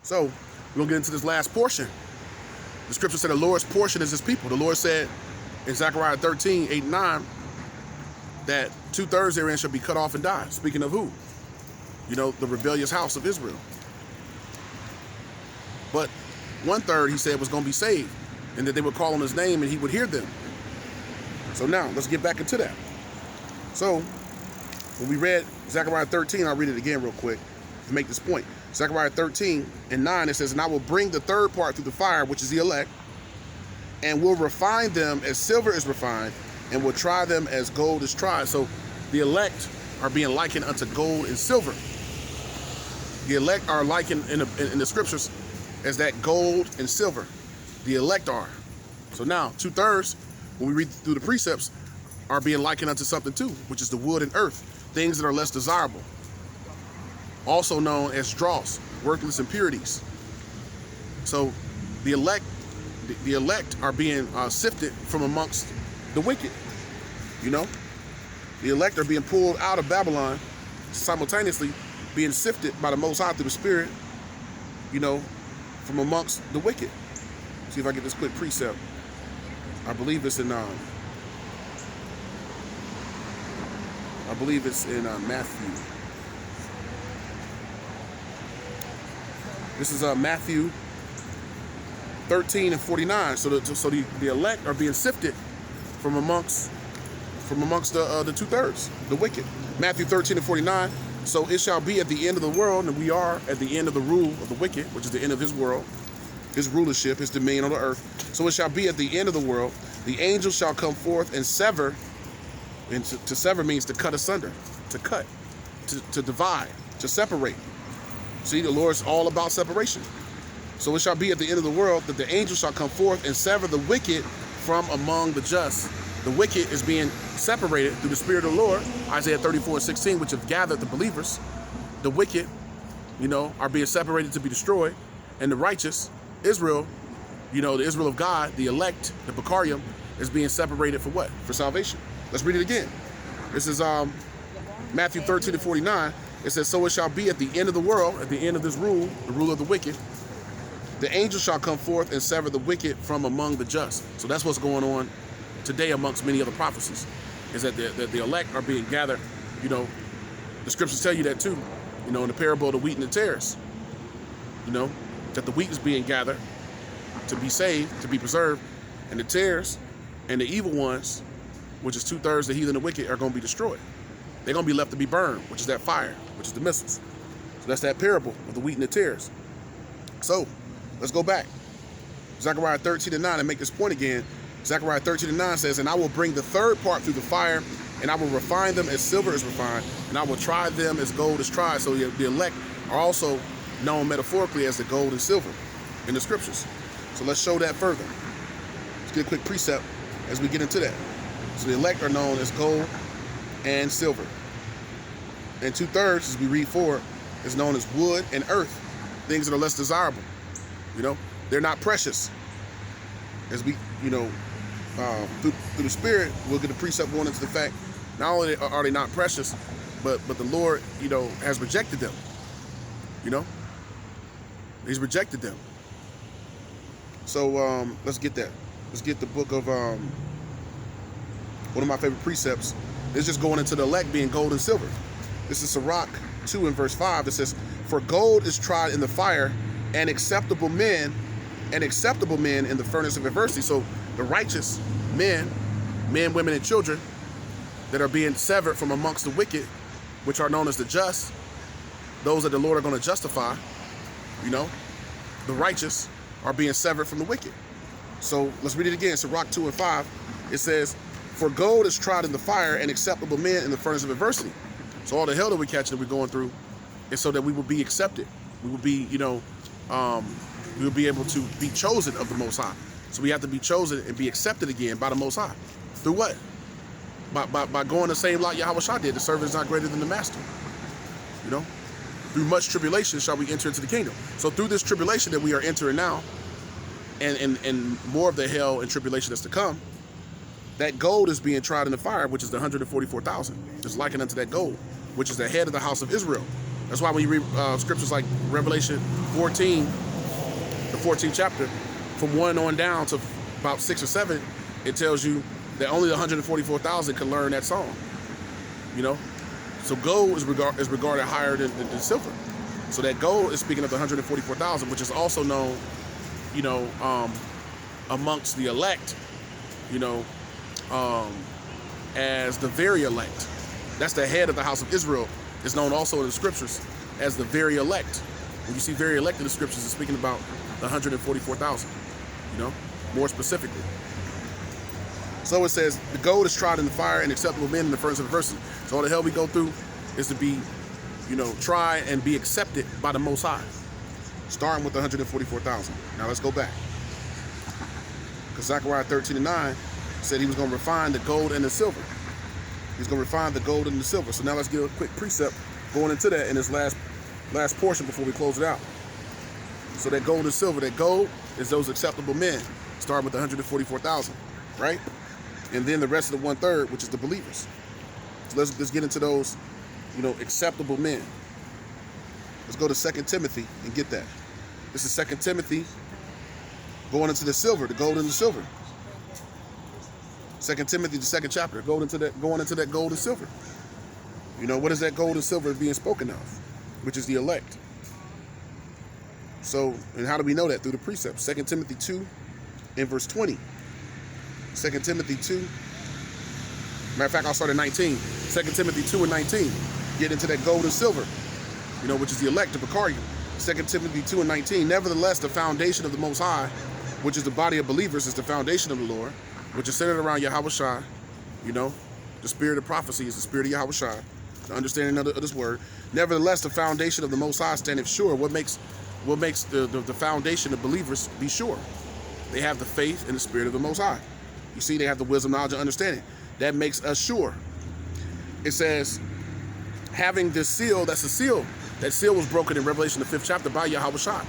So we're going to get into this last portion. The scripture said the Lord's portion is his people. The Lord said in Zechariah 13, 8 and 9, that 2/3 therein shall be cut off and die. Speaking of who? You know, the rebellious house of Israel. But 1/3, he said, was going to be saved, and that they would call on his name and he would hear them. So now, let's get back into that. So, when we read Zechariah 13, I'll read it again real quick to make this point. Zechariah 13 and 9, it says, "And I will bring the third part through the fire, which is the elect, and will refine them as silver is refined, and will try them as gold is tried." So, the elect are being likened unto gold and silver. The elect are likened in the scriptures as that gold and silver. The elect are. So now, 2/3, when we read through the precepts, are being likened unto something too, which is the wood and earth, things that are less desirable. Also known as dross, worthless impurities. So the elect are being sifted from amongst the wicked. You know, the elect are being pulled out of Babylon, simultaneously being sifted by the Most High through the Spirit, you know, from amongst the wicked. See if I get this quick precept. I believe it's in Matthew. This is Matthew 13 and 49. So the elect are being sifted from amongst the 2/3, the wicked. Matthew 13 and 49. "So it shall be at the end of the world," and we are at the end of the rule of the wicked, which is the end of his world, his rulership, his dominion on the earth. "So it shall be at the end of the world, the angels shall come forth and sever," and to sever means to cut asunder, to cut, to divide, to separate. See, the Lord's all about separation. "So it shall be at the end of the world that the angels shall come forth and sever the wicked from among the just." The wicked is being separated through the Spirit of the Lord, Isaiah 34 and 16, which have gathered the believers. The wicked, you know, are being separated to be destroyed. And the righteous, Israel, you know, the Israel of God, the elect, the Bakarim, is being separated for what? For salvation. Let's read it again. This is Matthew 13 and 49. It says, "So it shall be at the end of the world," at the end of this rule, the rule of the wicked, "the angels shall come forth and sever the wicked from among the just." So that's what's going on today amongst many other prophecies, is that the elect are being gathered. You know, the scriptures tell you that too, you know, in the parable of the wheat and the tares, you know, that the wheat is being gathered to be saved, to be preserved, and the tares and the evil ones, which is 2/3 the heathen and the wicked, are going to be destroyed. They're going to be left to be burned, which is that fire, which is the missiles. So that's that parable of the wheat and the tares. So let's go back. Zechariah 13 and 9, and make this point again. Zechariah 13 and 9 says, "And I will bring the third part through the fire, and I will refine them as silver is refined, and I will try them as gold is tried." So the elect are also known metaphorically as the gold and silver in the scriptures. So let's show that further. Let's get a quick precept as we get into that. So the elect are known as gold and silver. And 2/3, as we read forward, is known as wood and earth, things that are less desirable. You know, they're not precious. As we, you know, through the Spirit, we'll get a precept going into the fact, not only are they not precious, but the Lord, you know, has rejected them. You know, He's rejected them. So let's get that. Let's get the book of one of my favorite precepts. It's just going into the elect being gold and silver. This is Sirach 2 and verse 5. It says, "For gold is tried in the fire, and acceptable men in the furnace of adversity." So the righteous men, women, and children that are being severed from amongst the wicked, which are known as the just, those that the Lord are going to justify, you know, the righteous are being severed from the wicked. So let's read it again. Sirach 2 and 5. It says, "For gold is tried in the fire, and acceptable men in the furnace of adversity." So all the hell that we're catching, that we're going through, is so that we will be accepted. We will be, you know, we will be able to be chosen of the Most High. So we have to be chosen and be accepted again by the Most High. Through what? By going the same like Yahweh Shah did. The servant is not greater than the master. You know? "Through much tribulation shall we enter into the kingdom." So through this tribulation that we are entering now, and more of the hell and tribulation that's to come, that gold is being tried in the fire, which is the 144,000. Just likened unto that gold, which is the head of the house of Israel. That's why when you read scriptures like Revelation 14, the 14th chapter, from 1 on down to about 6 or 7, it tells you that only 144,000 can learn that song. You know, so gold is regarded higher than silver. So that gold is speaking of the 144,000, which is also known, you know, amongst the elect, you know, as the very elect. That's the head of the house of Israel. It's known also in the scriptures as the very elect. When you see very elect in the scriptures, it's speaking about the 144,000, you know, more specifically. So it says, the gold is tried in the fire and acceptable men in the furnace of adversity. So all the hell we go through is to be, you know, try and be accepted by the Most High. Starting with the 144,000. Now let's go back. Because Zechariah 13:9 said he was going to refine the gold and the silver. He's going to refine the gold and the silver. So now let's get a quick precept going into that in this last portion before we close it out. So that gold and silver, that gold is those acceptable men, starting with the 144,000, right? And then the rest of the 1/3, which is the believers. So let's get into those, you know, acceptable men. Let's go to 2 Timothy and get that. This is 2 Timothy going into the silver, the gold and the silver. 2 Timothy, the 2nd chapter, going into that gold and silver. You know, what is that gold and silver being spoken of? Which is the elect. So, and how do we know that? Through the precepts. 2 Timothy 2 and verse 20. 2 Timothy 2. Matter of fact, I'll start at 19. 2 Timothy 2 and 19. Get into that gold and silver, you know, which is the elect, the Bakarim. 2 Timothy 2 and 19. Nevertheless, the foundation of the Most High, which is the body of believers, is the foundation of the Lord, which is centered around Yahushua. You know, the spirit of prophecy is the spirit of Yahushua, the understanding of this word. Nevertheless, the foundation of the Most High standeth sure. What makes the foundation of believers be sure? They have the faith and the spirit of the Most High. You see, they have the wisdom, knowledge, and understanding. That makes us sure. It says, having this seal, that's a seal. That seal was broken in Revelation, the 5th chapter, by Yahushua.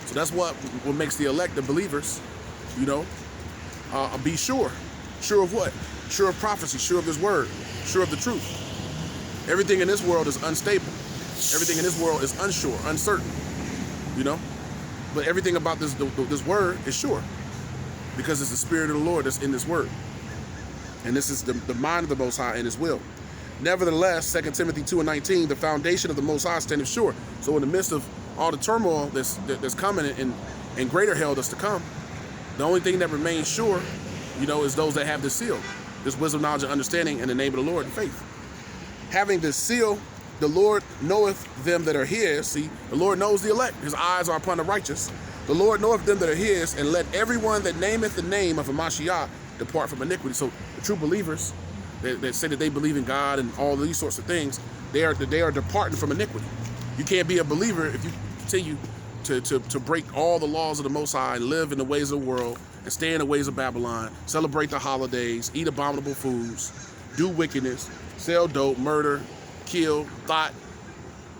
So that's what makes the elect, the believers, you know, be sure. Sure of what? Sure of prophecy, sure of his word, sure of the truth. Everything in this world is unstable. Everything in this world is unsure, uncertain, you know. But everything about this word is sure, because it's the spirit of the Lord that's in this word. And this is the mind of the Most High and his will. Nevertheless, 2 Timothy 2 and 19, the foundation of the Most High standeth sure. So in the midst of all the turmoil that's coming and greater hell that's to come, the only thing that remains sure, you know, is those that have this seal, this wisdom, knowledge, and understanding in the name of the Lord and faith. Having this seal, the Lord knoweth them that are his. See, the Lord knows the elect. His eyes are upon the righteous. The Lord knoweth them that are his, and let everyone that nameth the name of a Mashiach depart from iniquity. So the true believers that say that they believe in God and all these sorts of things, they are departing from iniquity. You can't be a believer if you continue to break all the laws of the Most High and live in the ways of the world and stay in the ways of Babylon, celebrate the holidays, eat abominable foods, do wickedness, sell dope, murder, kill, thought,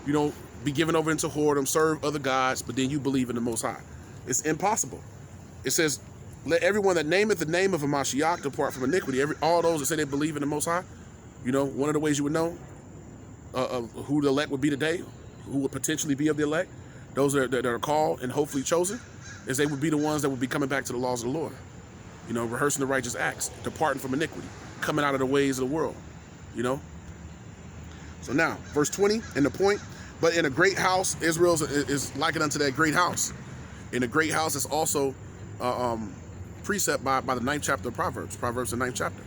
you know, be given over into whoredom, serve other gods, but then you believe in the Most High. It's impossible. It says, let everyone that nameth the name of a Mashiach depart from iniquity. All those that say they believe in the Most High, you know, one of the ways you would know who the elect would be today, who would potentially be of the elect, those that are called and hopefully chosen, is they would be the ones that would be coming back to the laws of the Lord. You know, rehearsing the righteous acts, departing from iniquity, coming out of the ways of the world, you know. So now, verse 20, and the point, but in a great house, Israel is likened unto that great house. In a great house is also precept by the 9th chapter of Proverbs. Proverbs, the 9th chapter.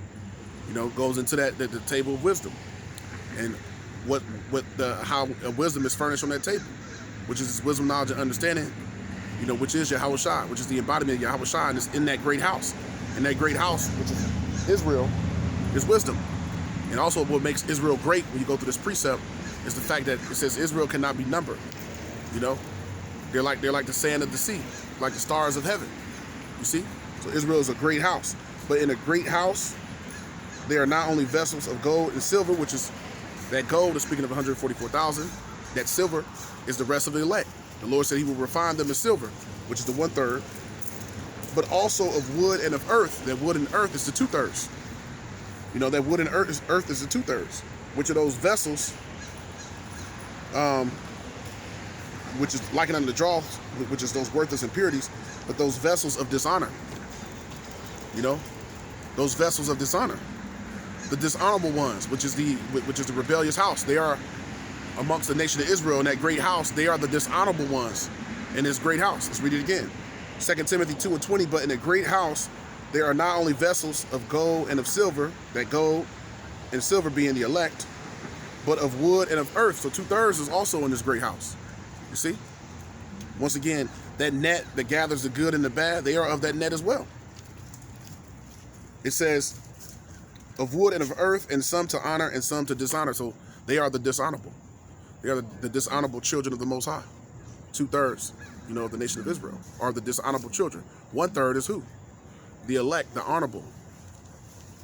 You know, goes into the table of wisdom, and how wisdom is furnished on that table, which is wisdom, knowledge, and understanding. You know, which is Yahushua, which is the embodiment of Yahushua, and it's in that great house. And that great house, which is Israel, is wisdom. And also, what makes Israel great when you go through this precept is the fact that it says Israel cannot be numbered. You know, they're like the sand of the sea, like the stars of heaven. You see, so Israel is a great house. But in a great house, they are not only vessels of gold and silver, which is that gold is speaking of 144,000. That silver is the rest of the elect. The Lord said he will refine them as silver, which is the 1/3, but also of wood and of earth. That wood and earth is the 2/3. You know, that wood and earth is the 2/3. Which of those vessels which is likened unto the dross, which is those worthless impurities, but those vessels of dishonor. You know, those vessels of dishonor, the dishonorable ones, which is the rebellious house. They are amongst the nation of Israel in that great house. They are the dishonorable ones in this great house. Let's read it again. 2 Timothy 2:20. But in a great house there are not only vessels of gold and of silver, that gold and silver being the elect, but of wood and of earth. So 2/3 is also in this great house. You see? Once again, that net that gathers the good and the bad, they are of that net as well. It says, of wood and of earth, and some to honor and some to dishonor. So they are the dishonorable. They are the dishonorable children of the Most High. 2/3, you know, of the nation of Israel are the dishonorable children. 1/3 is who? The elect, the honorable,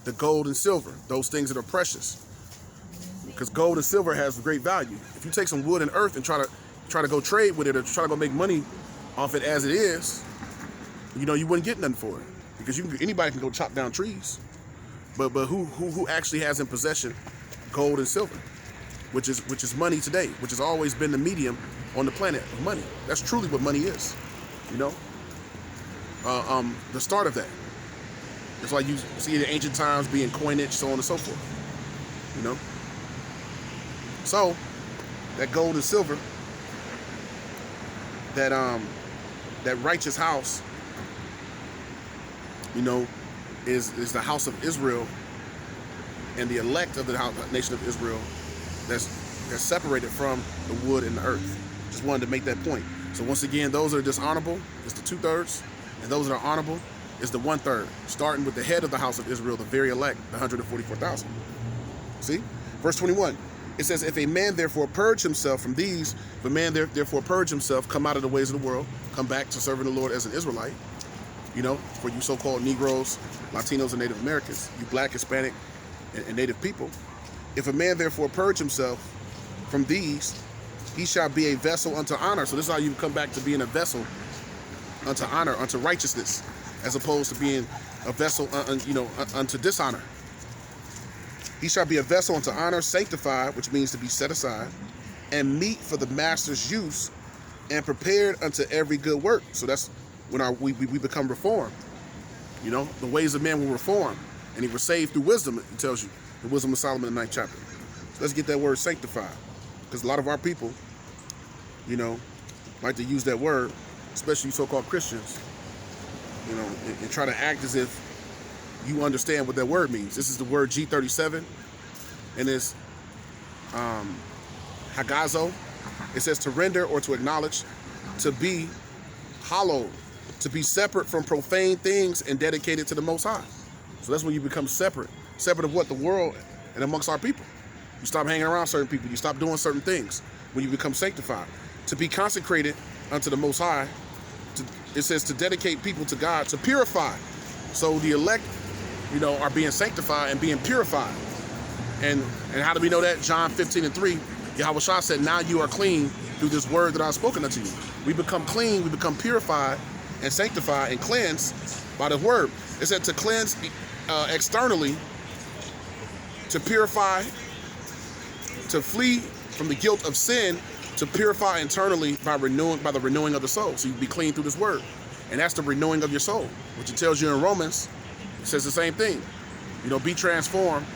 the gold and silver, those things that are precious. Because gold and silver has great value. If you take some wood and earth and try to go trade with it, or try to go make money off it as it is, you know, you wouldn't get nothing for it. Because anybody can go chop down trees. But who actually has in possession gold and silver, which is money today, which has always been the medium on the planet of money. That's truly what money is, you know. The start of that. That's why you see the ancient times being coinage, so on and so forth, you know. So that gold and silver, that righteous house, you know, is the house of Israel and the elect of the nation of Israel that's separated from the wood and the earth. Just wanted to make that point. So once again, those that are dishonorable is the 2/3, and those that are honorable is the 1/3, starting with the head of the house of Israel, the very elect, the 144,000. See? Verse 21, it says, if a man therefore purge himself from these, if a man therefore purge himself, come out of the ways of the world, come back to serving the Lord as an Israelite, you know, for you so-called Negroes, Latinos, and Native Americans, you black, Hispanic, and Native people. If a man therefore purge himself from these, he shall be a vessel unto honor. So this is how you come back to being a vessel unto honor, unto righteousness, as opposed to being a vessel, unto dishonor. He shall be a vessel unto honor, sanctified, which means to be set aside, and meet for the master's use, and prepared unto every good work. So that's when we become reformed. You know, the ways of man will reform, and he was saved through wisdom. It tells you the wisdom of Solomon in the 9th chapter. So let's get that word sanctified, because a lot of our people, you know, like to use that word, especially so-called Christians, you know, and try to act as if you understand what that word means. This is the word G37, and it's hagazo. It says to render or to acknowledge, to be hallowed, to be separate from profane things and dedicated to the Most High. So that's when you become separate of what? The world and amongst our people. You stop hanging around certain people. You stop doing certain things when you become sanctified. To be consecrated unto the Most High. It says to dedicate people to God, to purify. So the elect, you know, are being sanctified and being purified. And how do we know that? John 15:3, Yahushua said, now you are clean through this word that I've spoken unto you. We become clean, we become purified and sanctified and cleansed by the word. It said to cleanse externally, to purify, to flee from the guilt of sin, to purify internally by the renewing of the soul. So you be clean through this word. And that's the renewing of your soul, which it tells you in Romans. It says the same thing. You know, be transformed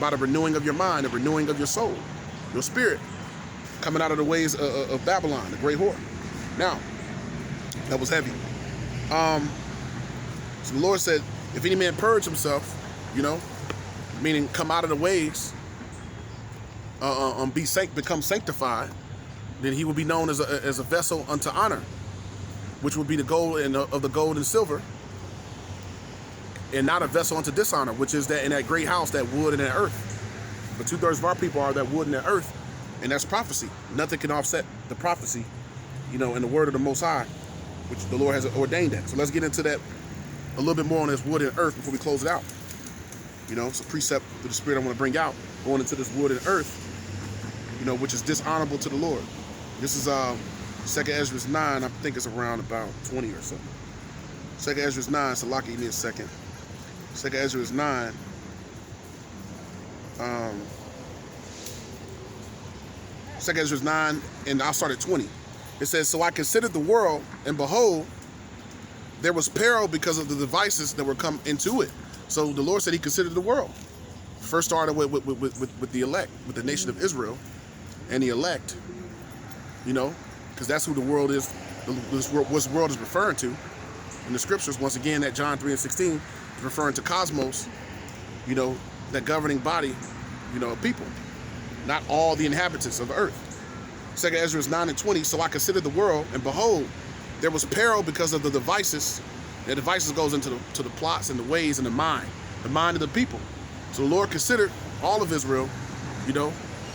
by the renewing of your mind, the renewing of your soul, your spirit, coming out of the ways of Babylon, the great whore. Now, that was heavy. So the Lord said, if any man purge himself, you know, meaning come out of the ways, become sanctified, then he will be known as a vessel unto honor, which would be the gold of the gold and silver, and not a vessel unto dishonor, which is that in that great house, that wood and that earth. But 2/3 of our people are that wood and that earth, and that's prophecy. Nothing can offset the prophecy, you know, and the word of the Most High, which the Lord has ordained that. So let's get into that a little bit more on this wood and earth before we close it out. You know, it's a precept to the Spirit I want to bring out, going into this wood and earth, you know, which is dishonorable to the Lord. This is 2nd Ezra 9, I think it's around about 20 or something. 2nd Ezra 9, Salaki, give me a second. 2nd Ezra 9. 2nd Ezra 9, and I'll start at 20. It says, so I considered the world, and behold, there was peril because of the devices that were come into it. So the Lord said he considered the world. First started with the elect, with the nation of Israel and the elect, you know, because that's who the world is, this world is referring to in the scriptures. Once again, that John 3:16 is referring to cosmos, you know, that governing body, you know, of people, not all the inhabitants of the earth. 2 Ezra 9:20, so I considered the world, and behold, there was peril because of the devices. The devices goes into the plots and the ways and the mind of the people. So the Lord considered all of Israel, you know,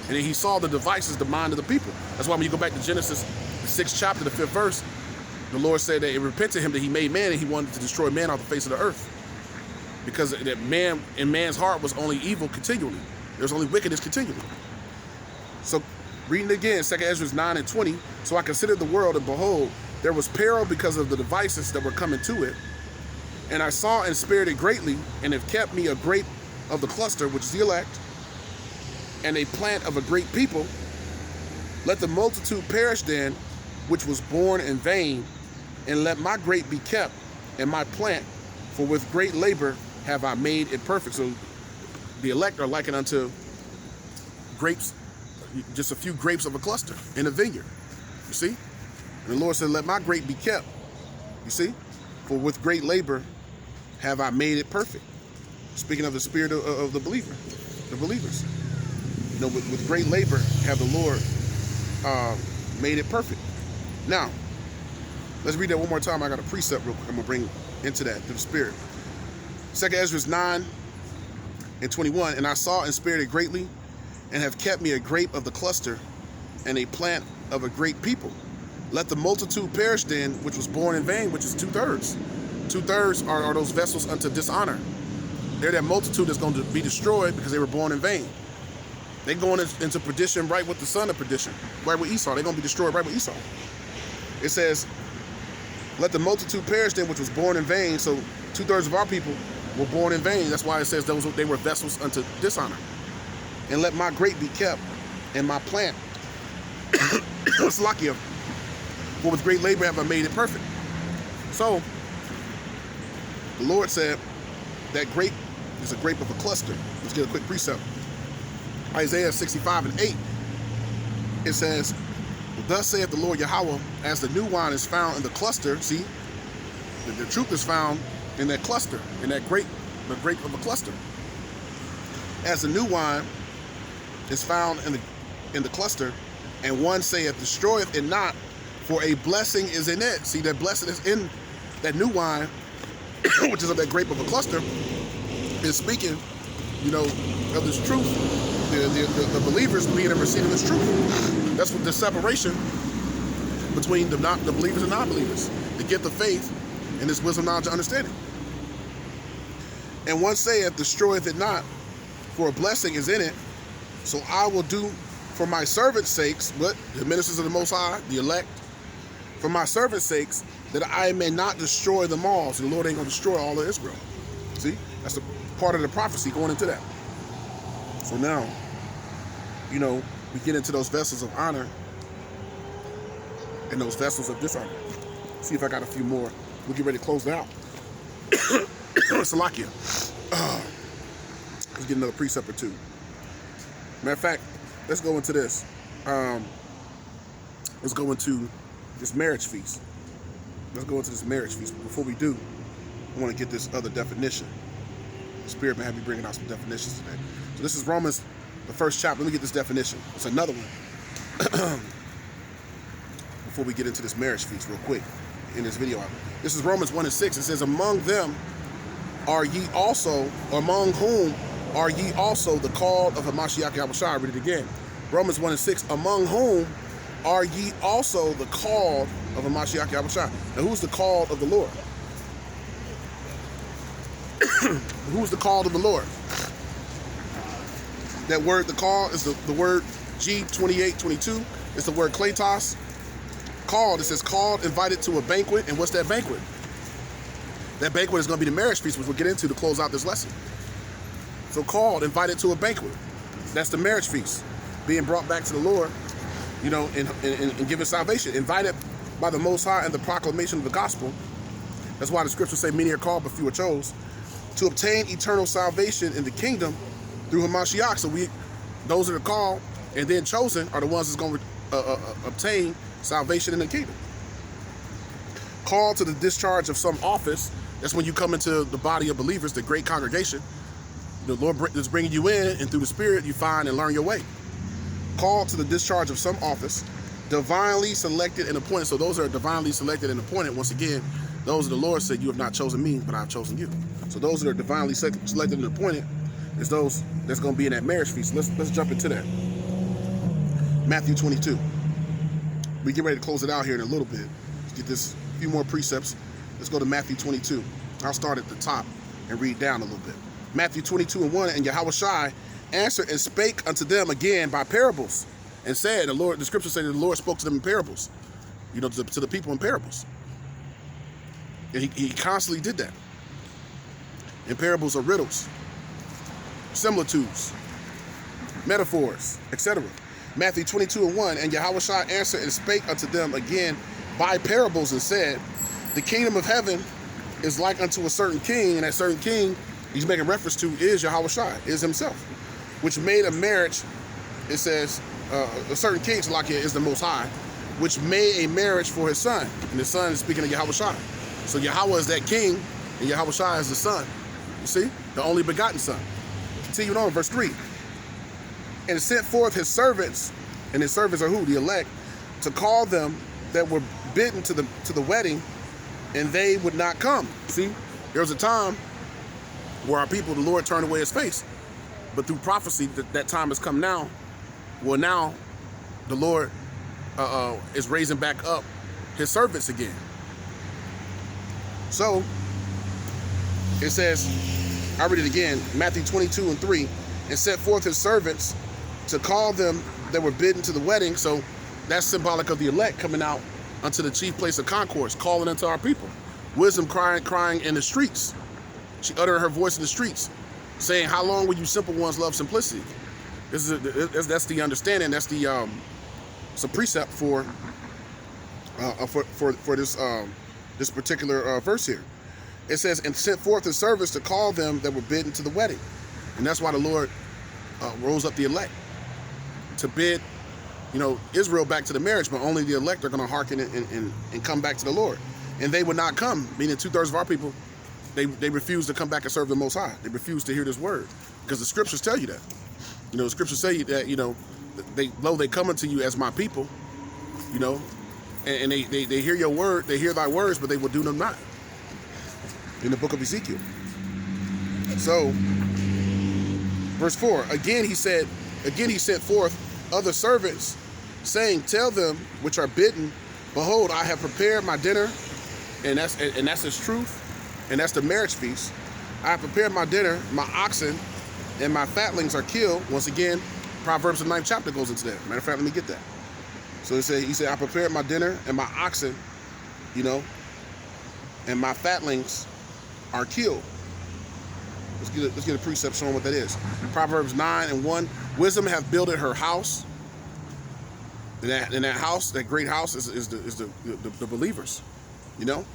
and then he saw the devices, the mind of the people. That's why when you go back to Genesis, the 6th chapter, the 5th verse, the Lord said that it repented him that he made man and he wanted to destroy man off the face of the earth. Because that man, in man's heart was only evil continually. There was only wickedness continually. So reading it again, 2 Ezra 9:20, so I considered the world, and behold, there was peril because of the devices that were coming to it. And I saw and spared it greatly, and have kept me a grape of the cluster, which is the elect, and a plant of a great people. Let the multitude perish then, which was born in vain, and let my grape be kept, and my plant, for with great labor have I made it perfect. So the elect are likened unto grapes, just a few grapes of a cluster in a vineyard, you see? And the Lord said, let my grape be kept, you see? For with great labor have I made it perfect. Speaking of the spirit of the believer, the believers. You know, with great labor have the Lord made it perfect. Now, let's read that one more time. I got a precept real quick. I'm going to bring into that, to the spirit. 2 Ezra 9:21, and I saw and spared it greatly, and have kept me a grape of the cluster, and a plant of a great people. Let the multitude perish then, which was born in vain, which is 2/3. 2/3 are those vessels unto dishonor. They're that multitude that's going to be destroyed because they were born in vain. They're going into perdition right with the son of perdition, right with Esau. They're going to be destroyed right with Esau. It says, let the multitude perish then, which was born in vain. So 2/3 of our people were born in vain. That's why it says they were vessels unto dishonor. And let my grape be kept, and my plant, Salakia, for with great labor have I made it perfect. So the Lord said that grape is a grape of a cluster. Let's get a quick precept. Isaiah 65:8. It says, thus saith the Lord Yahweh, as the new wine is found in the cluster, see, the truth is found in that cluster, in that grape, the grape of a cluster. As the new wine is found in the cluster, and one saith, destroyeth it not, for a blessing is in it. See, that blessing is in that new wine, which is of that grape of a cluster, is speaking, you know, of this truth. The believers being and receiving this truth. That's what the separation between the believers and non-believers. The gift of faith and this wisdom, knowledge, and understanding. And one saith, destroyeth it not, for a blessing is in it. So I will do for my servants' sakes, but the ministers of the Most High, the elect, for my servants' sakes, that I may not destroy them all. So the Lord ain't going to destroy all of Israel. See? That's the part of the prophecy going into that. So now, you know, we get into those vessels of honor and those vessels of dishonor. See if I got a few more. We'll get ready to close it out. Salakia. Let's get another precept or two. Matter of fact, let's go into this. Let's go into this marriage feast. Let's go into this marriage feast. But before we do, I want to get this other definition. The Spirit may have me bringing out some definitions today. So this is Romans, the 1st chapter. Let me get this definition. It's another one. Before we get into this marriage feast real quick in this video. This is Romans 1:6. It says, among them are ye also, among whom are ye also the called of Hamashiach Yahushua. I read it again. Romans 1:6. Among whom are ye also the called of Hamashiach Yahushua. Now who's the called of the Lord? Who's the called of the Lord? That word, the call, is the word G2822. It's the word kletos. Called, it says called, invited to a banquet. And what's that banquet? That banquet is going to be the marriage feast, which we'll get into to close out this lesson. So called, invited to a banquet. That's the marriage feast. Being brought back to the Lord you know, and giving salvation, invited by the Most High in the proclamation of the gospel. That's why the scriptures say many are called but few are chosen, to obtain eternal salvation in the kingdom through Hamashiach. So those that are called and then chosen are the ones that's going to obtain salvation in the kingdom. Called to the discharge of some office, that's when you come into the body of believers, the great congregation. The Lord is bringing you in, and through the Spirit you find and learn your way. Called to the discharge of some office, divinely selected and appointed. So those are divinely selected and appointed. Once again, those are the Lord said, you have not chosen me, but I've chosen you. So those that are divinely selected and appointed is those that's going to be in that marriage feast. Let's jump into that. Matthew 22. We get ready to close it out here in a little bit. Let's get this few more precepts. Let's go to Matthew 22. I'll start at the top and read down a little bit. Matthew 22:1, and Yahushua answered and spake unto them again by parables, and said, the scripture said that the Lord spoke to them in parables, you know, to the people in parables. And he constantly did that. And parables are riddles, similitudes, metaphors, etc. Matthew 22:1, and Yahushua answered and spake unto them again by parables, and said, the kingdom of heaven is like unto a certain king, and that certain king he's making reference to is Yahushua, is himself, which made a marriage. It says, a certain king, Salakia, is the Most High, which made a marriage for his son. And his son is speaking of Yahushua. So Yahweh is that king, and Yahushua is the son. You see? The only begotten son. Continuing on, verse 3. And sent forth his servants, and his servants are who? The elect, to call them that were bidden to the wedding, and they would not come. See? There was a time where our people, the Lord turned away his face. But through prophecy, that time has come now. Well, now the Lord is raising back up his servants again. So it says, I read it again, Matthew 22:3, and set forth his servants to call them that were bidden to the wedding. So that's symbolic of the elect coming out unto the chief place of concourse, calling unto our people. Wisdom crying in the streets. She uttered her voice in the streets, saying, how long will you simple ones love simplicity? That's the understanding. That's the it's a precept for this particular verse here. It says, and sent forth his servants to call them that were bidden to the wedding. And that's why the Lord rose up the elect to bid, you know, Israel back to the marriage, but only the elect are going to hearken and come back to the Lord. And they would not come, meaning 2/3 of our people, they refuse to come back and serve the Most High. They refuse to hear this word, because the scriptures tell you that. You know, the scriptures say that, you know, they come unto you as my people, you know, and they hear your word, they hear thy words, but they will do them not. In the book of Ezekiel. So, verse 4, again he sent forth other servants, saying, tell them which are bidden, behold, I have prepared my dinner, and that's his truth, and that's the marriage feast. I have prepared my dinner, my oxen and my fatlings are killed. Once again, Proverbs the 9th chapter goes into that. Matter of fact, let me get that. So he said, I prepared my dinner and my oxen, you know, and my fatlings are killed. Let's get a precept showing what that is. Proverbs 9:1, wisdom hath builded her house. And that house, that great house, is the believers, you know,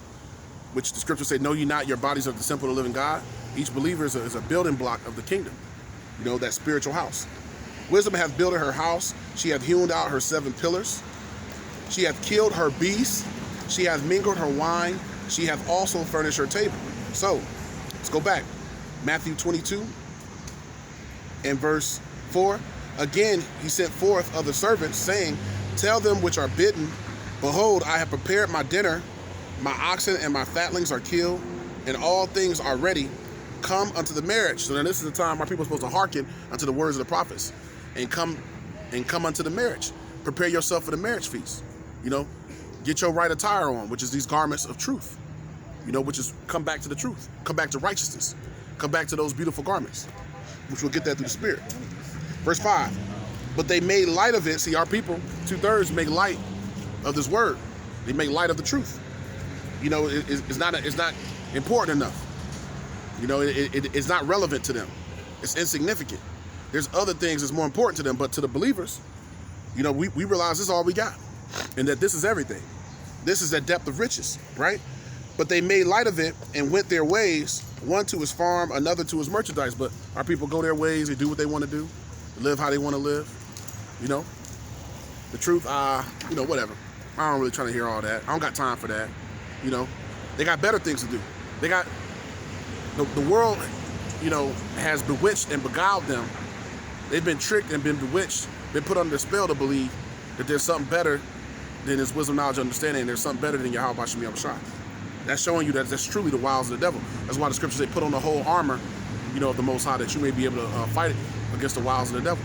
which the scriptures say, know ye not your bodies are the temple of the living God. Each believer is a building block of the kingdom, you know, that spiritual house. Wisdom hath builded her house. She hath hewn out her 7 pillars. She hath killed her beasts. She hath mingled her wine. She hath also furnished her table. So, let's go back. Matthew 22 and verse 4. Again, he sent forth other servants, saying, tell them which are bidden, behold, I have prepared my dinner. My oxen and my fatlings are killed, and all things are ready. Come unto the marriage. So then this is the time our people are supposed to hearken unto the words of the prophets and come unto the marriage. Prepare yourself for the marriage feast. You know, get your right attire on, which is these garments of truth. You know, which is come back to the truth. Come back to righteousness. Come back to those beautiful garments, which we'll get that through the Spirit. Verse 5. But they made light of it. See, our people, 2/3 make light of this word. They make light of the truth. You know, it's not important enough. You know, it's not relevant to them. It's insignificant. There's other things that's more important to them, but to the believers, You know, we realize this is all we got, and that this is everything. This is that depth of riches, right? But they made light of it and went their ways, one to his farm, another to his merchandise. But our people go their ways, they do what they want to do, live how they want to live, you know? The truth, you know, whatever. I don't really try to hear all that. I don't got time for that, you know? They got better things to do. They got, the world, you know, has bewitched and beguiled them. They've been tricked and been bewitched, been put under the spell to believe that there's something better than his wisdom, knowledge, understanding, and there's something better than Yahweh Shem Yahushua. That's showing you that that's truly the wiles of the devil. That's why the scriptures say, put on the whole armor, you know, of the Most High, that you may be able to fight against the wiles of the devil.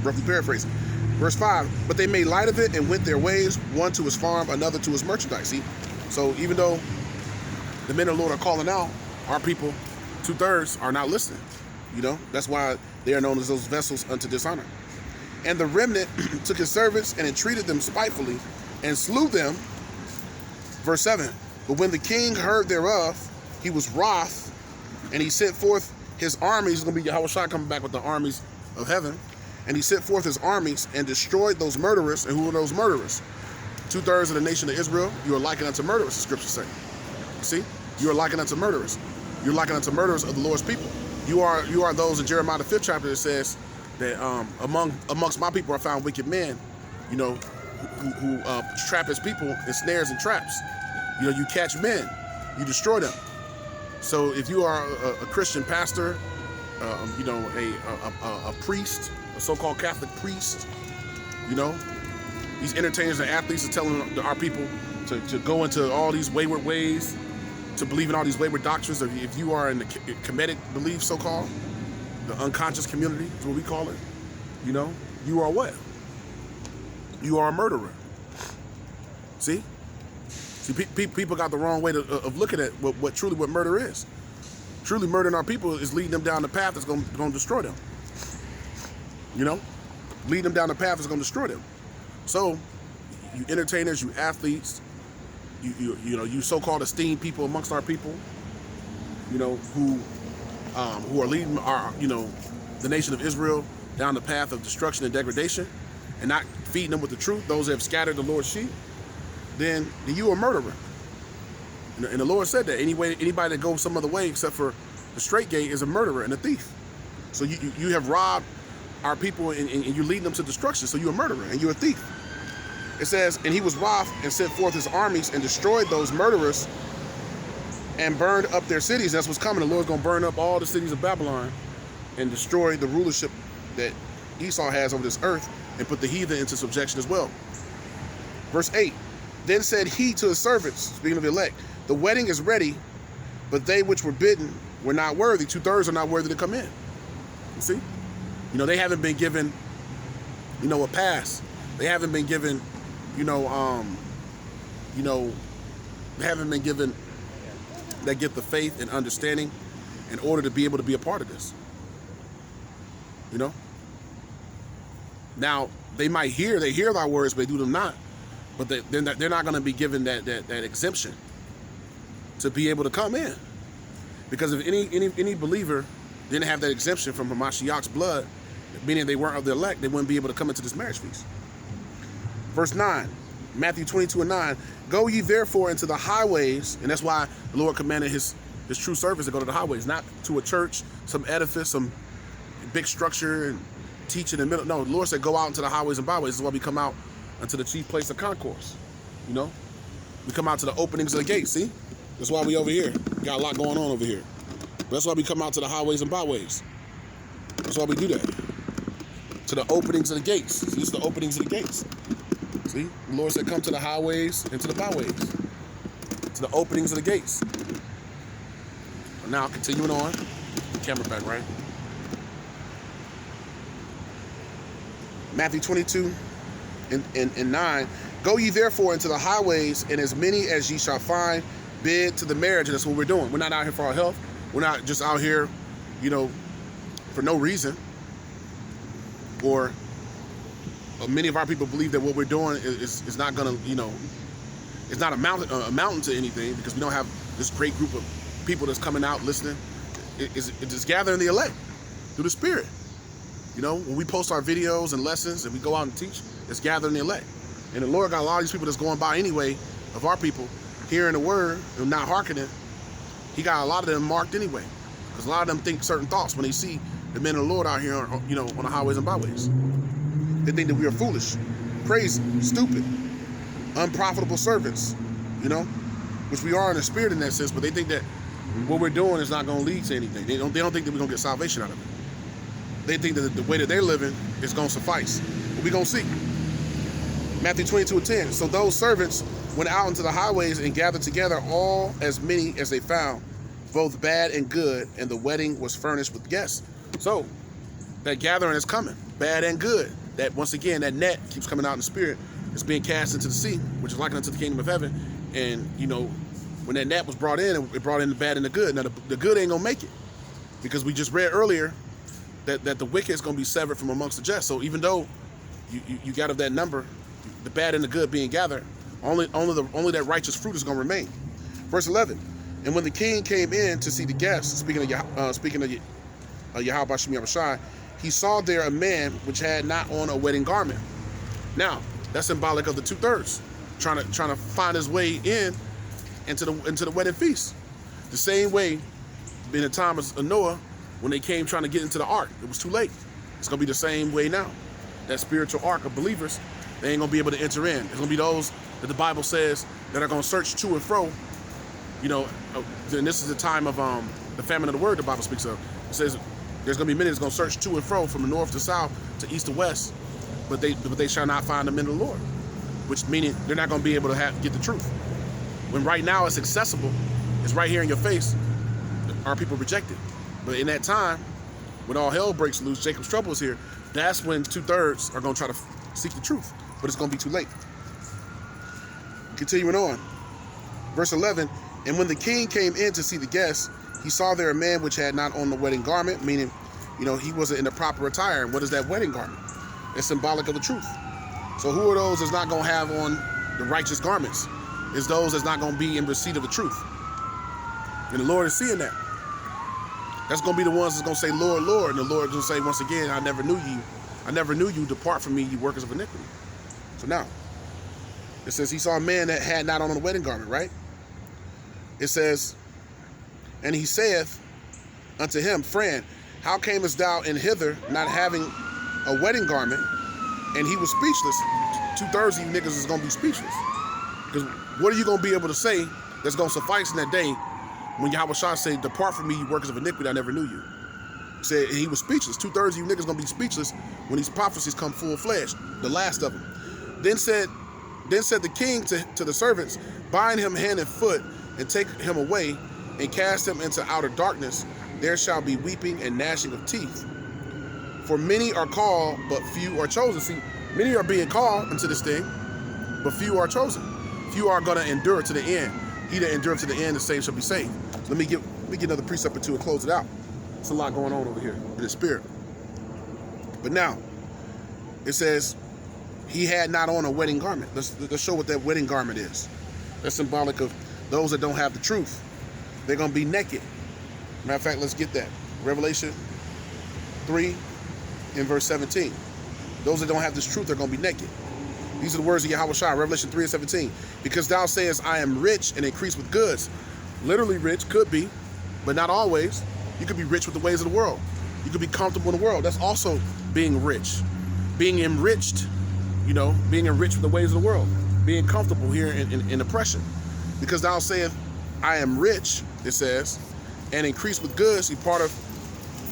Roughly paraphrasing. Verse 5, but they made light of it and went their ways, one to his farm, another to his merchandise. See? So even though the men of the Lord are calling out, our people, 2/3 are not listening. You know, that's why they are known as those vessels unto dishonor. And the remnant took his servants and entreated them spitefully and slew them. Verse 7, but when the king heard thereof, he was wroth, and he sent forth his armies. It's going to be Yahushua coming back with the armies of heaven. And he sent forth his armies and destroyed those murderers. And who were those murderers? 2/3 of the nation of Israel, you are likened unto murderers, the scriptures say. See? You are likened unto murderers. You're likened unto murderers of the Lord's people. You are those in Jeremiah the 5th chapter that says that amongst my people are found wicked men, you know, who trap his people in snares and traps. You know, you catch men, you destroy them. So if you are a Christian pastor, you know, a priest, a so-called Catholic priest, you know, these entertainers and athletes are telling our people to go into all these wayward ways, to believe in all these wayward doctrines. If you are in the Kemetic belief, so-called, the unconscious community is what we call it, you know, you are what? You are a murderer. See? See, people got the wrong way of looking at what truly murder is. Truly murdering our people is leading them down the path that's going to destroy them. You know? Leading them down the path that's going to destroy them. So, you entertainers, you athletes, you know, you so-called esteemed people amongst our people, you know, who are leading our, you know, the nation of Israel down the path of destruction and degradation, and not feeding them with the truth, those that have scattered the Lord's sheep, then you are a murderer. And the Lord said that anybody that goes some other way except for the straight gate is a murderer and a thief. So you have robbed our people and you're leading them to destruction. So you're a murderer and you're a thief. It says, and he was wroth and sent forth his armies and destroyed those murderers and burned up their cities. That's what's coming. The Lord's going to burn up all the cities of Babylon and destroy the rulership that Esau has over this earth and put the heathen into subjection as well. Verse 8, then said he to his servants, speaking of the elect, the wedding is ready, but they which were bidden were not worthy. 2/3 are not worthy to come in. You see? You know, they haven't been given, you know, a pass. They haven't been given, you know, they haven't been given that gift of faith and understanding in order to be able to be a part of this. You know? Now, they might hear thy words, but they do them not. But they're not going to be given that exemption to be able to come in. Because if any believer didn't have that exemption from Hamashiach's blood, meaning they weren't of the elect, they wouldn't be able to come into this marriage feast. Verse 9, Matthew 22:9, go ye therefore into the highways, and that's why the Lord commanded his true servants to go to the highways, not to a church, some edifice, some big structure and teach in the middle. No, the Lord said go out into the highways and byways. This is why we come out unto the chief place of concourse. You know? We come out to the openings of the gates, see? That's why we over here. Got a lot going on over here. But that's why we come out to the highways and byways. That's why we do that. To the openings of the gates. See, this is the openings of the gates. See? The Lord said come to the highways and to the byways. To the openings of the gates. Now, continuing on. Camera back, right? Matthew 22 and 9. Go ye therefore into the highways, and as many as ye shall find, bid to the marriage. And that's what we're doing. We're not out here for our health. We're not just out here, you know, for no reason. Or many of our people believe that what we're doing is not going to, you know, it's not amounting to anything, because we don't have this great group of people that's coming out listening. It's gathering the elect through the Spirit. You know, when we post our videos and lessons and we go out and teach, it's gathering the elect. And the Lord got a lot of these people that's going by anyway, of our people, hearing the word and not hearkening. He got a lot of them marked anyway. Because a lot of them think certain thoughts when they see the men of the Lord out here, on the highways and byways. They think that we are foolish, crazy, stupid, unprofitable servants, which we are in the spirit in that sense, but they think that what we're doing is not going to lead to anything. They don't think that we're going to get salvation out of it. They think that the way that they're living is going to suffice. But we're going to see. Matthew 22:10. So those servants went out into the highways and gathered together all as many as they found, both bad and good, and the wedding was furnished with guests. So that gathering is coming, bad and good. That once again, that net keeps coming out in the spirit. It's being cast into the sea, which is likened unto the kingdom of heaven. And when that net was brought in, it brought in the bad and the good. Now the good ain't gonna make it, because we just read earlier that the wicked is gonna be severed from amongst the just. So even though you got of that number, the bad and the good being gathered, only that righteous fruit is gonna remain. Verse 11. And when the king came in to see the guests, speaking of Yahweh Bashim Yahushai, he saw there a man which had not on a wedding garment. Now that's symbolic of the 2/3, trying to find his way into the wedding feast. The same way in the time of Noah, when they came trying to get into the ark, it was too late. It's gonna be the same way now. That spiritual ark of believers, they ain't gonna be able to enter in. It's gonna be those that the Bible says that are gonna search to and fro. And this is the time of the famine of the word the Bible speaks of. It says there's gonna be many that's gonna search to and fro from the north to south, to east to west, but they shall not find the men of the Lord. Which meaning they're not gonna be able to get the truth. When right now it's accessible, it's right here in your face, our people reject it. But in that time, when all hell breaks loose, Jacob's trouble is here, that's when 2/3 are gonna try to seek the truth, but it's gonna be too late. Continuing on, verse 11, and when the king came in to see the guests, he saw there a man which had not on the wedding garment, meaning, he wasn't in the proper attire. And what is that wedding garment? It's symbolic of the truth. So who are those that's not gonna have on the righteous garments? It's those that's not gonna be in receipt of the truth. And the Lord is seeing that. That's gonna be the ones that's gonna say, Lord, Lord, and the Lord is gonna say once again, I never knew you. I never knew you. Depart from me, you workers of iniquity. So now, it says he saw a man that had not on the wedding garment, right? It says, and he saith unto him, friend, how camest thou in hither not having a wedding garment? And he was speechless. 2/3 of you niggas is gonna be speechless. Because what are you gonna be able to say that's gonna suffice in that day when Yahweh Shah say, depart from me, you workers of iniquity, I never knew you. Said he was speechless. 2/3 of you niggas gonna be speechless when these prophecies come full-fledged, the last of them. Then said the king to the servants, bind him hand and foot and take him away and cast him into outer darkness. There shall be weeping and gnashing of teeth. For many are called, but few are chosen. See, many are being called into this thing, but few are chosen. Few are gonna endure to the end. He that endureth to the end, the same shall be saved. So let me get another precept or two and close it out. There's a lot going on over here in the spirit. But now, it says, he had not on a wedding garment. Let's show what that wedding garment is. That's symbolic of those that don't have the truth. They're going to be naked. Matter of fact, let's get that. Revelation 3 in verse 17. Those that don't have this truth, they're going to be naked. These are the words of Yahweh Shai, Revelation 3 and 17. Because thou sayest, I am rich and increase with goods. Literally rich, could be, but not always. You could be rich with the ways of the world. You could be comfortable in the world. That's also being rich. Being enriched, being enriched with the ways of the world. Being comfortable here in oppression. Because thou sayest, I am rich, it says, and increase with goods. See, part of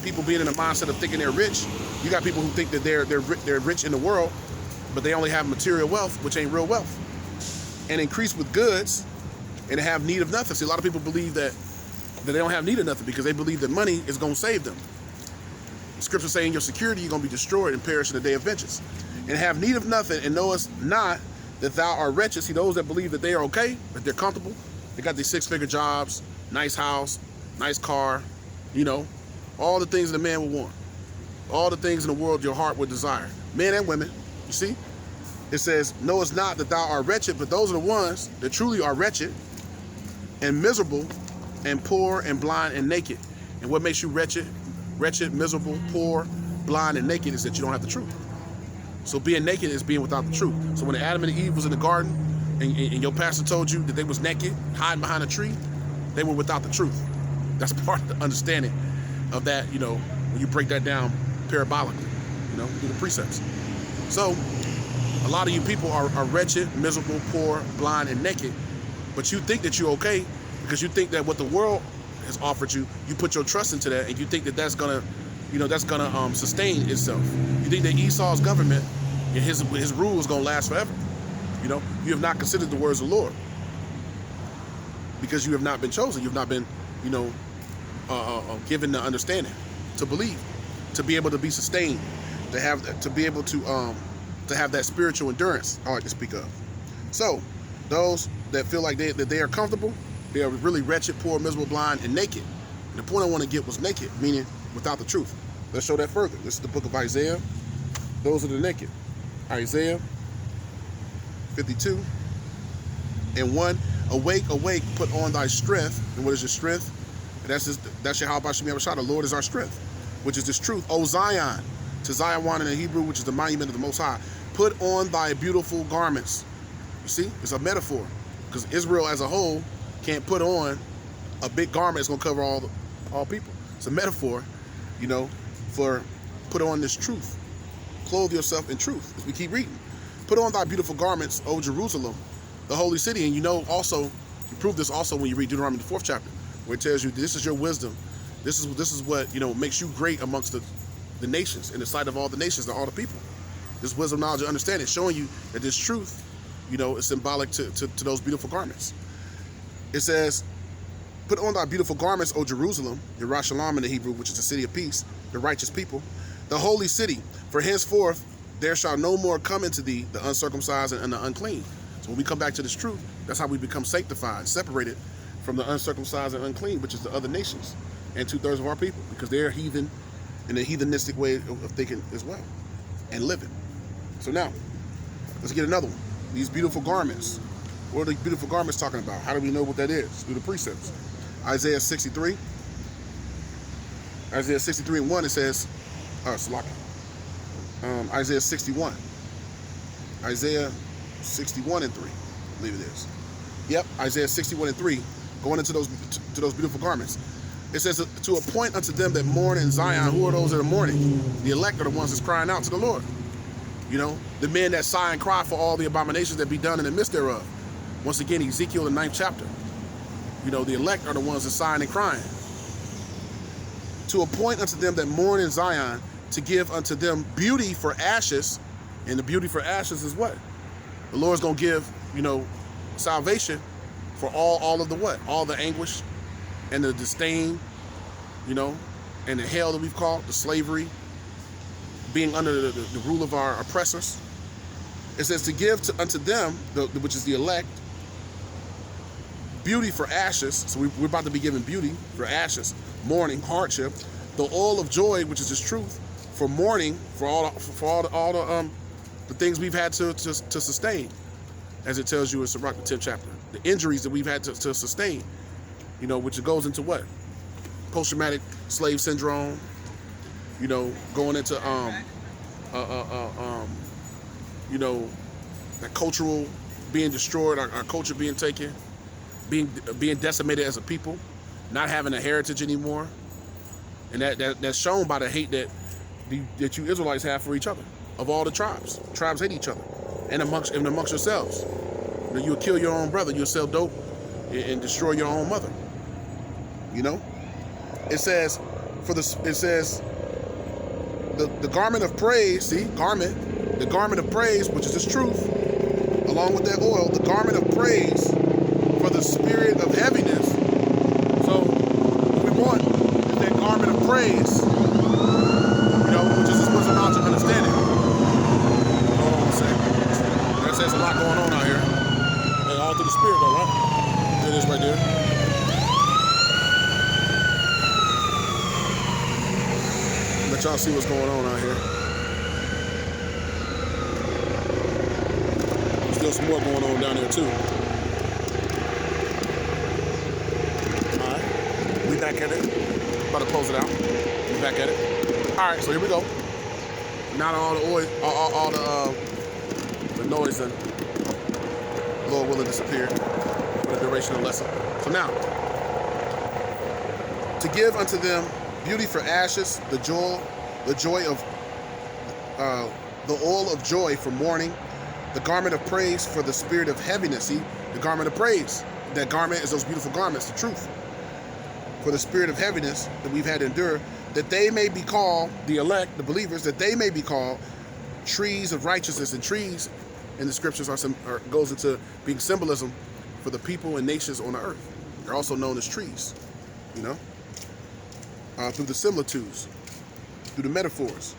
people being in the mindset of thinking they're rich, you got people who think that they're rich in the world, but they only have material wealth, which ain't real wealth. And increase with goods and have need of nothing. See, a lot of people believe that they don't have need of nothing because they believe that money is going to save them. The scripture saying your security, you're going to be destroyed and perish in the day of vengeance. And have need of nothing and knowest not that thou art wretched. See, those that believe that they are okay, that they're comfortable, they got these 6-figure jobs, nice house, nice car, all the things that a man would want. All the things in the world your heart would desire. Men and women, you see? It says, knowest not that thou art wretched, but those are the ones that truly are wretched and miserable and poor and blind and naked. And what makes you wretched, miserable, poor, blind, and naked is that you don't have the truth. So being naked is being without the truth. So when Adam and Eve was in the garden, and your pastor told you that they was naked, hiding behind a tree, they were without the truth. That's part of the understanding of that, you know, when you break that down parabolically, you know, through the precepts. So a lot of you people are wretched, miserable, poor, blind, and naked, but you think that you're okay because you think that what the world has offered you, you put your trust into that, and you think that that's gonna, you know, that's gonna sustain itself. You think that Esau's government and his rule is gonna last forever. You know, you have not considered the words of the Lord because you have not been chosen. You've not been, you know, given the understanding to believe, to be able to be sustained, to be able to have that spiritual endurance. I like to speak of. So those that feel like that they are comfortable, they are really wretched, poor, miserable, blind, and naked. And the point I want to get was naked, meaning without the truth. Let's show that further. This is the book of Isaiah. Those are the naked. Isaiah 52 and 1. Awake, awake, put on thy strength. And what is your strength? And that's your Yahweh Shem Yahweh. The Lord is our strength, which is this truth. O Zion, to Zion in the Hebrew, which is the monument of the Most High. Put on thy beautiful garments. You see, it's a metaphor because Israel as a whole can't put on a big garment that's gonna cover all people. It's a metaphor, you know, for put on this truth. Clothe yourself in truth, as we keep reading. Put on thy beautiful garments, O Jerusalem, the holy city. And you know also, you prove this also when you read Deuteronomy, the 4th chapter, where it tells you this is your wisdom. This is what, you know, makes you great amongst the nations, in the sight of all the nations and all the people. This wisdom, knowledge, and understanding, showing you that this truth, you know, is symbolic to those beautiful garments. It says, put on thy beautiful garments, O Jerusalem, Yerushalayim in the Hebrew, which is the city of peace, the righteous people, the holy city. For henceforth there shall no more come into thee the uncircumcised and the unclean. So when we come back to this truth, that's how we become sanctified, separated from the uncircumcised and unclean, which is the other nations and 2/3 of our people, because they're heathen in a heathenistic way of thinking as well and living. So now, let's get another one. These beautiful garments. What are the beautiful garments talking about? How do we know what that is? Through the precepts. Isaiah 63. Isaiah 63 and 1, it says, Isaiah 61. Isaiah 61 and 3, I believe it is. Yep, Isaiah 61 and 3, going into those beautiful garments. It says, to appoint unto them that mourn in Zion. Who are those that are mourning? The elect are the ones that's crying out to the Lord. You know, the men that sigh and cry for all the abominations that be done in the midst thereof. Once again, Ezekiel, the 9th chapter. You know, the elect are the ones that sighing and crying. To appoint unto them that mourn in Zion, to give unto them beauty for ashes. And the beauty for ashes is what? The Lord's going to give, you know, salvation for all of the what? All the anguish and the disdain, you know, and the hell that we've called, the slavery, being under the rule of our oppressors. It says to give unto them, which is the elect, beauty for ashes. So we're about to be given beauty for ashes, mourning, hardship, the oil of joy, which is this truth, for mourning, for all the things we've had to sustain, as it tells you in Sirach, the 10th chapter, the injuries that we've had to sustain, you know, which goes into what? Post-traumatic slave syndrome, you know, going into you know, that cultural being destroyed, our culture being taken, being decimated as a people, not having a heritage anymore, and that's shown by the hate that you Israelites have for each other, of all the tribes. Tribes hate each other, and amongst yourselves. You know, you'll kill your own brother, you'll sell dope, and destroy your own mother. You know, it says the garment of praise. See, the garment of praise, which is this truth, along with that oil, the garment of praise for the spirit of heaviness. So what we want is that garment of praise, you know, which is this wisdom, knowledge, and understanding. Hold on a second. That says a lot going on out here. And all through the spirit though, right? There it is right there. Let y'all see what's going on out here. There's still some more going on down there too. Alright, we back at it. About to close it out. We back at it. Alright, so here we go. Not all the oil, all the noise and Lord willing disappear for the duration of the lesson. So now, to give unto them beauty for ashes, the joy of the oil of joy for mourning, the garment of praise for the spirit of heaviness. See, the garment of praise. That garment is those beautiful garments, the truth. For the spirit of heaviness that we've had to endure, that they may be called, the elect, the believers, that they may be called trees of righteousness. And trees in the scriptures goes into being symbolism for the people and nations on the earth. They're also known as trees, you know, through the similitudes, through the metaphors.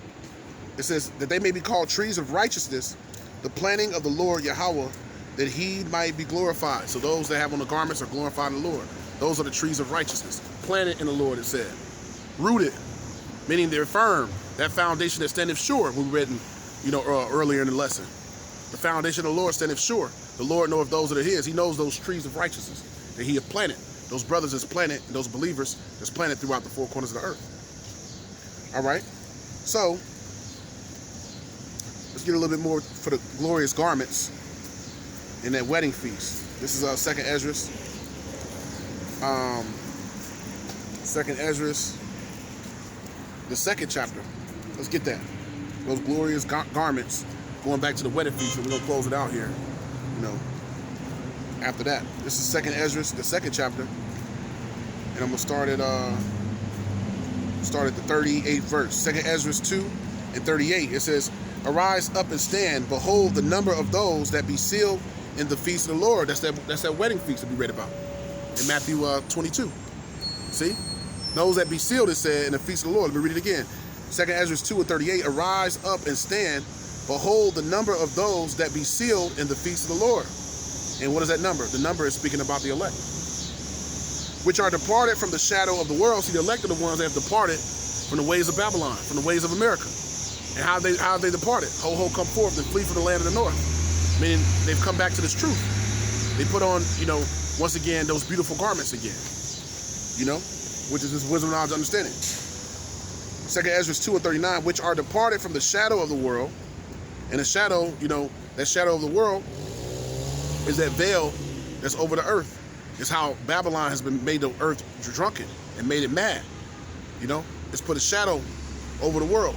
It says that they may be called trees of righteousness, the planting of the Lord Yahweh, that he might be glorified. So those that have on the garments are glorified in the Lord. Those are the trees of righteousness. Planted in the Lord, it said. Rooted, meaning they're firm. That foundation that standeth sure, we read in, earlier in the lesson. The foundation of the Lord standeth sure. The Lord knoweth those that are his. He knows those trees of righteousness that he hath planted. Those brothers that's planted, and those believers that's planted throughout the four corners of the earth. All right? So, let's get a little bit more for the glorious garments in that wedding feast. This is 2nd Esdras. 2nd Esdras, the 2nd chapter. Let's get that. Those glorious garments, going back to the wedding feast, and we're going to close it out here, after that. This is 2nd Esdras, the 2nd chapter, and I'm going to start at the 38th verse. 2nd Esdras 2 and 38. It says, "Arise up and stand. Behold, the number of those that be sealed in the feast of the Lord." That's that wedding feast that we read about in Matthew 22. See? Those that be sealed, it said, in the feast of the Lord. Let me read it again. 2nd Esdras 2 and 38. "Arise up and stand. Behold, the number of those that be sealed in the feast of the Lord." And what is that number? The number is speaking about the elect, which are departed from the shadow of the world. See, the elect are the ones that have departed from the ways of Babylon, from the ways of America. And how have they departed? Ho, come forth and flee from the land of the north. Meaning they've come back to this truth. They put on, once again, those beautiful garments again. Which is this wisdom, knowledge, understanding. 2nd Esdras 2 and 39, "Which are departed from the shadow of the world." And the shadow, that shadow of the world is that veil that's over the earth. It's how Babylon has been made the earth drunken and made it mad. It's put a shadow over the world.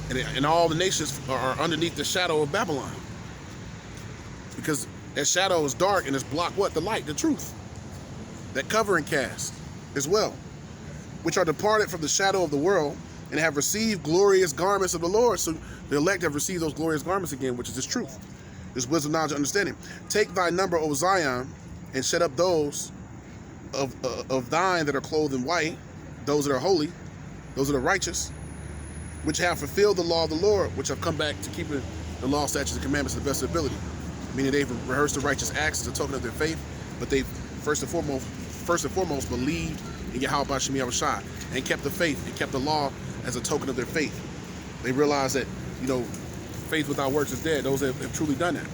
And all the nations are underneath the shadow of Babylon. Because that shadow is dark and it's blocked what? The light, the truth. That covering cast as well. "Which are departed from the shadow of the world and have received glorious garments of the Lord." So the elect have received those glorious garments again, which is this truth. This wisdom, knowledge, understanding. "Take thy number, O Zion, and shut up those of thine that are clothed in white, those that are holy, those that are righteous, which have fulfilled the law of the Lord, which have come back to keep the law, statutes, and commandments to the best of their ability." Meaning they've rehearsed the righteous acts as a token of their faith, but they first and foremost believed in Yahweh B'Shem Yahushua and kept the faith and kept the law as a token of their faith. They realized that, faith without works is dead. Those that have truly done that.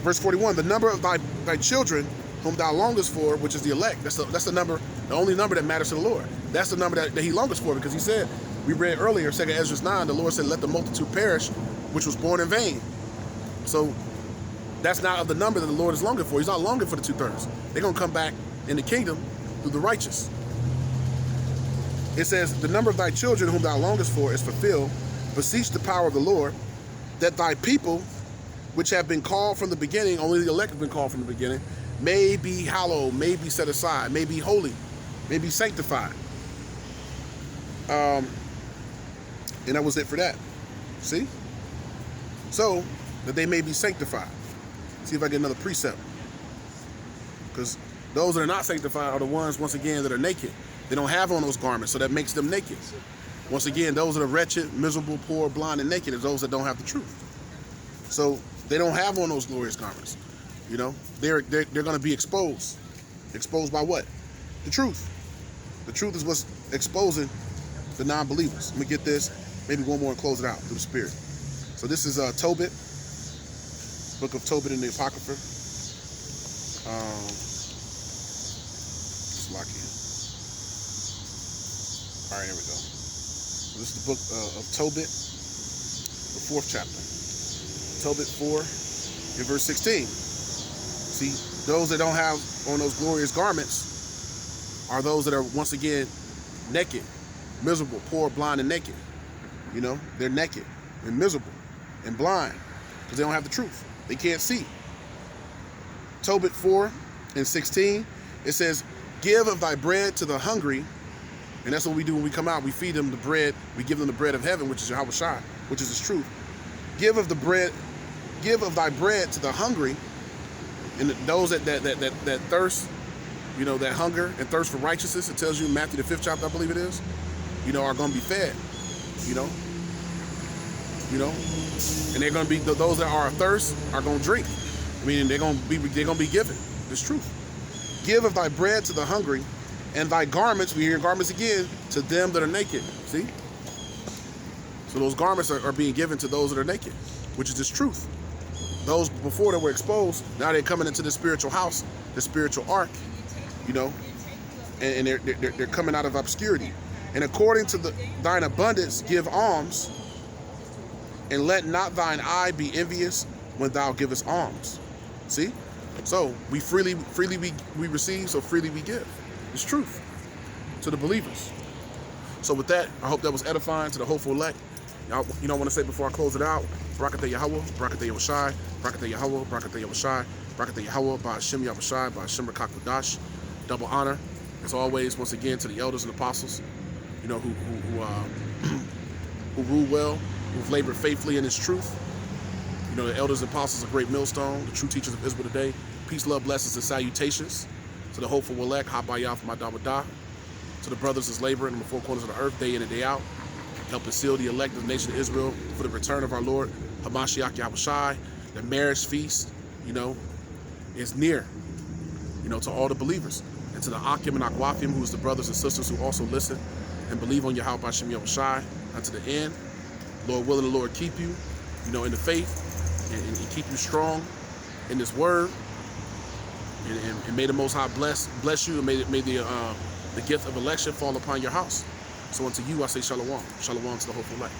Verse 41, "The number of thy children whom thou longest for," which is the elect. That's the number, the only number that matters to the Lord. That's the number that he longest for, because he said, we read earlier, 2nd Esdras 9, the Lord said, "Let the multitude perish, which was born in vain." So that's not of the number that the Lord is longing for. He's not longing for the 2/3. They're going to come back in the kingdom through the righteous. It says, "The number of thy children whom thou longest for is fulfilled. Beseech the power of the Lord, that thy people, which have been called from the beginning," only the elect have been called from the beginning, "may be hallowed," may be set aside, may be holy, may be sanctified. And that was it for that. See? So, that they may be sanctified. See if I get another precept. Because those that are not sanctified are the ones, once again, that are naked. They don't have on those garments, so that makes them naked. Once again, those that are wretched, miserable, poor, blind, and naked are those that don't have the truth. So they don't have on those glorious garments. They're going to be exposed. Exposed by what? The truth. The truth is what's exposing the non-believers. Let me get this. Maybe one more and close it out through the Spirit. So this is Tobit, book of Tobit in the Apocrypha. Just lock in. All right, here we go. This is the book of Tobit, the 4th chapter. Tobit 4, in verse 16. See, those that don't have on those glorious garments are those that are, once again, naked, miserable, poor, blind, and naked. You know, they're naked and miserable and blind because they don't have the truth. They can't see. Tobit 4 and 16, it says, give of thy bread to the hungry. And that's what we do when we come out. We feed them the bread. We give them the bread of heaven, which is Yahweh Shai, which is His truth. Give of thy bread to the hungry, and those that thirst, you know, that hunger and thirst for righteousness. It tells you in Matthew the 5th chapter, I believe it is, you know, are going to be fed, you know, and they're going to be, those that are athirst are going to drink. I mean, they're going to be given this truth. Give of thy bread to the hungry, and thy garments, we hear garments again, to them that are naked. See? So those garments are being given to those that are naked, which is this truth. Those before that were exposed, now they're coming into the spiritual house, the spiritual ark, you know, and they're coming out of obscurity. And according to thine abundance, give alms, and let not thine eye be envious when thou givest alms. See? So we freely we receive, so freely we give. It's truth to the believers. So with that, I hope that was edifying to the hopeful elect. Y'all, you know, I want to say before I close it out, Barakatah Yahweh, Barakatah Yahushai, Barakatah Yahweh, Barakatah Yahushai, Barakatah Yahweh, by Hashem Yahushai, by Hashem Rakakwadash. Double honor, as always, once again, to the elders and apostles, you know, who rule well, who've labored faithfully in His truth. You know, the elders and apostles are great millstone, the true teachers of Israel today. Peace, love, blessings, and salutations to the hopeful elect, Habayah from Adawadah, to the brothers that's laboring in the four corners of the earth, day in and day out, helping seal the elect of the nation of Israel for the return of our Lord, Hamashiach Yahushai. The marriage feast, you know, is near, you know, to all the believers. And to the Akim and Akwafim, who is the brothers and sisters who also listen and believe on Yahweh Hashem Yahushai unto the end. Lord willing, the Lord keep you, you know, in the faith, and keep you strong in this word. And may the Most High bless you, and may the gift of election fall upon your house. So unto you I say shalom. Shalom to the hopeful light.